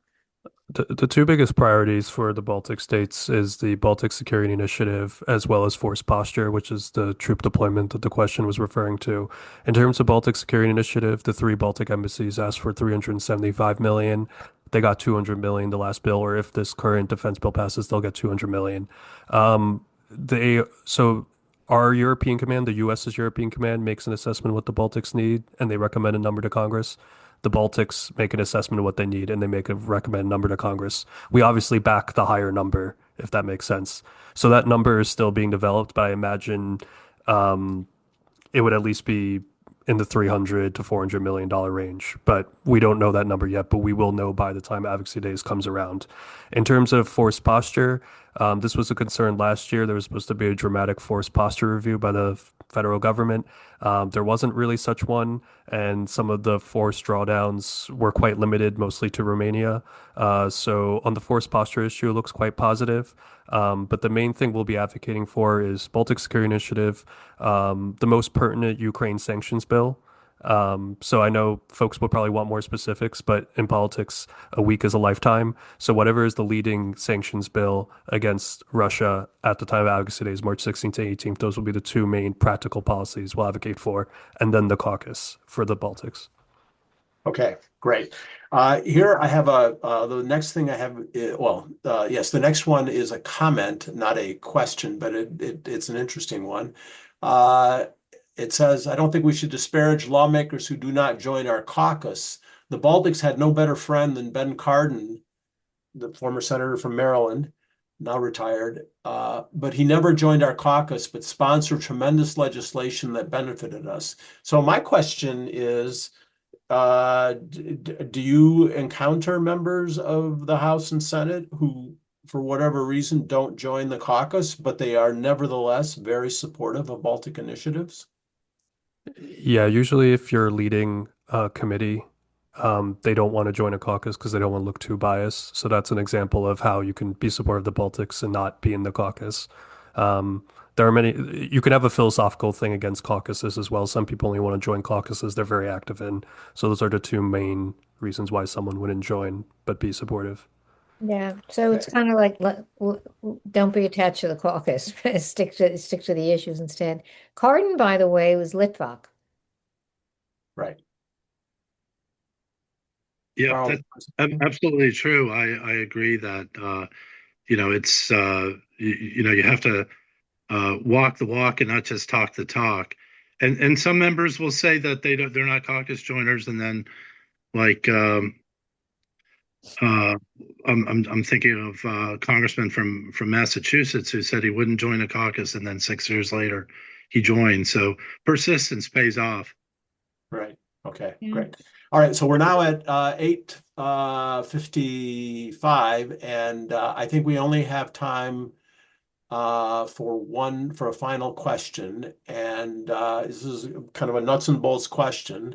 The two biggest priorities for the Baltic states is the Baltic Security Initiative as well as force posture, which is the troop deployment that the question was referring to. In terms of Baltic Security Initiative, the three Baltic embassies asked for 375 million. They got 200 million the last bill, or if this current defense bill passes, they'll get 200 million. So our European command, the US's European command, makes an assessment of what the Baltics need, and they recommend a number to Congress. The Baltics make an assessment of what they need, and they make a recommend number to Congress. We obviously back the higher number, if that makes sense. So that number is still being developed, but I imagine it would at least be in the $300 to $400 million range. But we don't know that number yet, but we will know by the time Advocacy Days comes around. In terms of force posture, this was a concern last year. There was supposed to be a dramatic force posture review by the federal government. There wasn't really such one, and some of the force drawdowns were quite limited, mostly to Romania. So on the force posture issue, it looks quite positive. But the main thing we'll be advocating for is Baltic Security Initiative, the most pertinent Ukraine sanctions bill. So I know folks will probably want more specifics, but in politics, a week is a lifetime. So whatever is the leading sanctions bill against Russia at the time of Advocacy Days, March 16th to 18th, those will be the two main practical policies we'll advocate for, and then the caucus for the Baltics. Okay, great. Here I have the next thing I have, yes, the next one is a comment, not a question, but it's an interesting one. It says, I don't think we should disparage lawmakers who do not join our caucus. The Baltics had no better friend than Ben Cardin, the former senator from Maryland, now retired, but he never joined our caucus, but sponsored tremendous legislation that benefited us. So my question is, do you encounter members of the House and Senate who, for whatever reason, don't join the caucus, but they are nevertheless very supportive of Baltic initiatives? Yeah, usually if you're leading a committee, they don't want to join a caucus because they don't want to look too biased. So that's an example of how you can be supportive of the Baltics and not be in the caucus. There are many, you can have a philosophical thing against caucuses as well. Some people only want to join caucuses they're very active in. So those are the two main reasons why someone wouldn't join but be supportive. Yeah, so it's kind of like don't be attached to the caucus. Stick to the issues instead. Cardin, by the way, was Litvak. Right. Yeah, that's absolutely true. I agree that it's you have to walk the walk and not just talk the talk. And some members will say that they're not caucus joiners, and then like I'm thinking of a congressman from Massachusetts who said he wouldn't join a caucus, and then 6 years later he joined. So persistence pays off. Right. Okay, great. All right, so we're now at 8:55, and I think we only have time for a final question. And this is kind of a nuts and bolts question.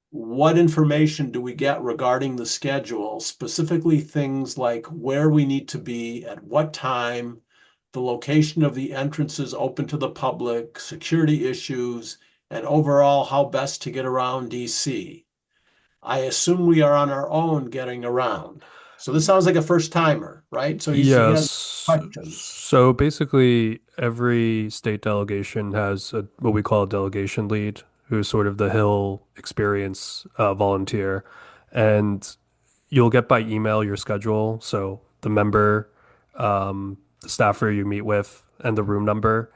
What information do we get regarding the schedule, specifically things like where we need to be, at what time, the location of the entrances open to the public, security issues, and overall how best to get around DC? I assume we are on our own getting around. So this sounds like a first timer, right? So he has Yes. questions. So basically, every state delegation has what we call a delegation lead, who's sort of the Hill experience volunteer. And you'll get by email your schedule. So the member, the staffer you meet with, and the room number.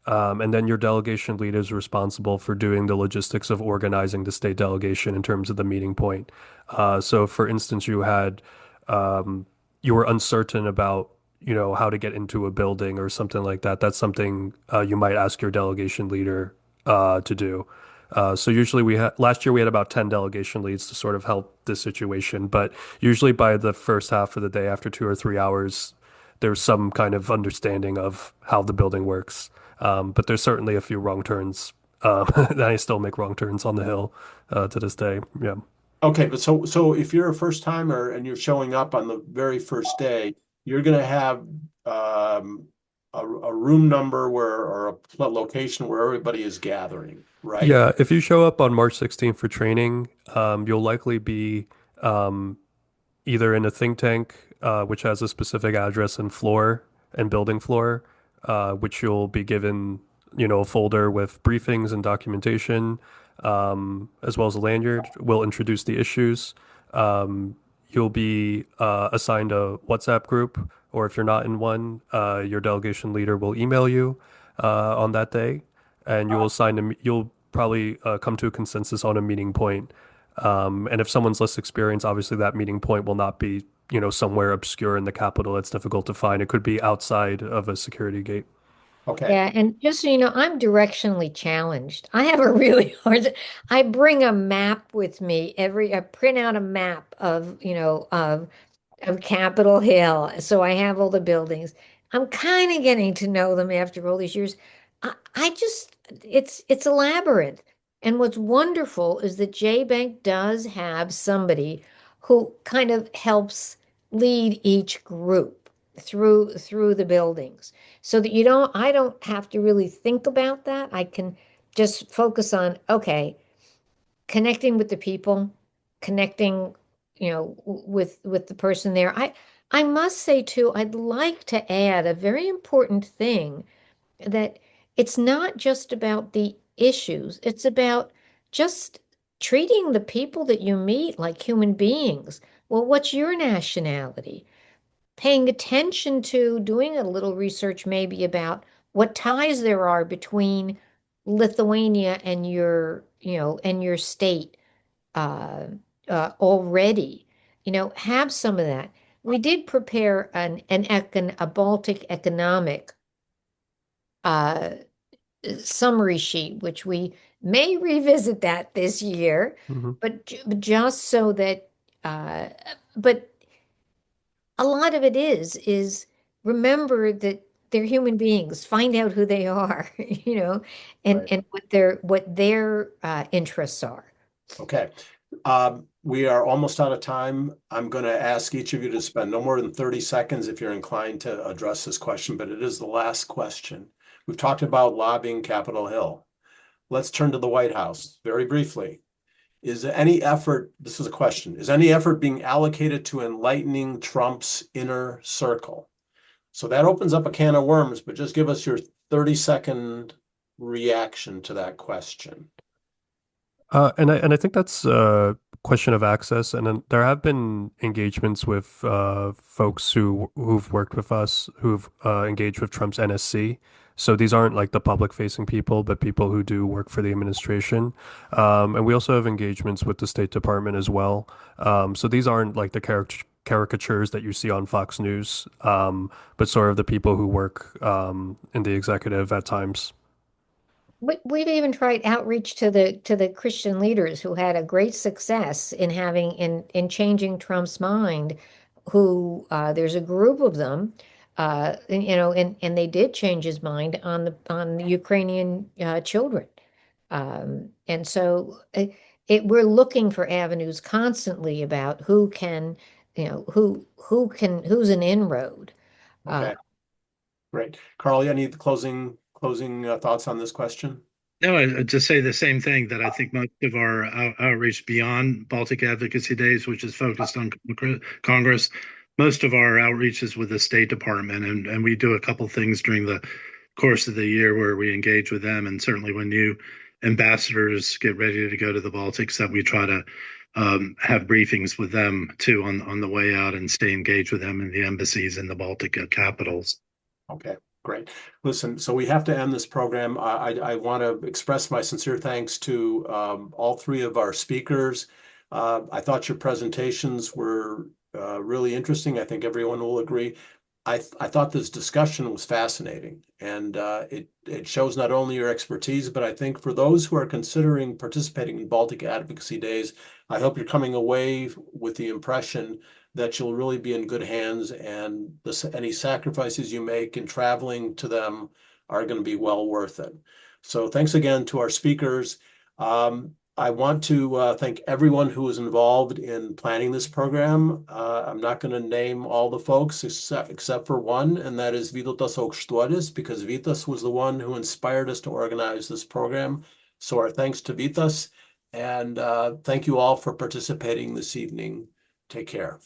And then your delegation lead is responsible for doing the logistics of organizing the state delegation in terms of the meeting point. So, for instance, you were uncertain about, how to get into a building or something like that. That's something you might ask your delegation leader to do. So usually last year we had about 10 delegation leads to sort of help this situation, but usually by the first half of the day, after 2 or 3 hours, there's some kind of understanding of how the building works. But there's certainly a few wrong turns. That I still make wrong turns on the Hill to this day. Yeah. Okay, but so if you're a first timer and you're showing up on the very first day, you're going to have a room number or a location where everybody is gathering, right? Yeah, if you show up on March 16th for training, you'll likely be um, either in a think tank, which has a specific address and floor and building floor, which you'll be given, a folder with briefings and documentation, as well as a lanyard. We'll introduce the issues. You'll be assigned a WhatsApp group, or if you're not in one, your delegation leader will email you on that day, and you'll probably come to a consensus on a meeting point. And if someone's less experienced, obviously that meeting point will not be, somewhere obscure in the capital that's difficult to find. It could be outside of a security gate. Okay. Yeah, and just so you know, I'm directionally challenged. I have a really I bring a map with me I print out a map of Capitol Hill. So I have all the buildings. I'm kind of getting to know them after all these years. I just it's a labyrinth. And what's wonderful is that JBank does have somebody who kind of helps lead each group through the buildings so that I don't have to really think about that. I can just focus on, okay, connecting with the people, connecting, with the person there. I must say too, I'd like to add a very important thing that it's not just about the issues, it's about just treating the people that you meet like human beings. Well, what's your nationality? Paying attention to doing a little research maybe about what ties there are between Lithuania and your state uh, already. Have some of that. We did prepare a Baltic economic uh, summary sheet, which we may revisit that this year, Hmm. but just so that, uh, but a lot of it is remember that they're human beings. Find out who they are, and Right. and what their interests are. Okay. We are almost out of time. I'm going to ask each of you to spend no more than 30 seconds if you're inclined to address this question, but it is the last question. We've talked about lobbying Capitol Hill. Let's turn to the White House very briefly. Is any effort, this is a question, is any effort being allocated to enlightening Trump's inner circle? So that opens up a can of worms, but just give us your 30-second reaction to that question. And I think that's a question of access. And then there have been engagements with folks who've worked with us who've engaged with Trump's NSC. So these aren't like the public facing people, but people who do work for the administration. And we also have engagements with the State Department as well. So these aren't like the caricatures that you see on Fox News, but sort of the people who work in the executive at times. We've even tried outreach to the Christian leaders who had a great success in having in changing Trump's mind. Who there's a group of them, and they did change his mind on the Ukrainian children, and so we're looking for avenues constantly about who can, who's an inroad. Okay, great. Carl, any closing thoughts on this question? No, I'd just say the same thing, that I think most of our outreach beyond Baltic Advocacy Days, which is focused on Congress, most of our outreach is with the State Department, and we do a couple things during the course of the year where we engage with them, and certainly when new ambassadors get ready to go to the Baltics, that we try to have briefings with them too on the way out, and stay engaged with them in the embassies in the Baltic capitals. Okay, great. Listen, so we have to end this program. I want to express my sincere thanks to all three of our speakers. I thought your presentations were really interesting. I think everyone will agree. I thought this discussion was fascinating, and it shows not only your expertise, but I think for those who are considering participating in Baltic Advocacy Days, I hope you're coming away with the impression that you'll really be in good hands, and any sacrifices you make in traveling to them are going to be well worth it. So thanks again to our speakers. I want to thank everyone who was involved in planning this program. I'm not going to name all the folks except for one, and that is Vytautas Aukštuolis, because Vytas was the one who inspired us to organize this program. So our thanks to Vytas, and thank you all for participating this evening. Take care.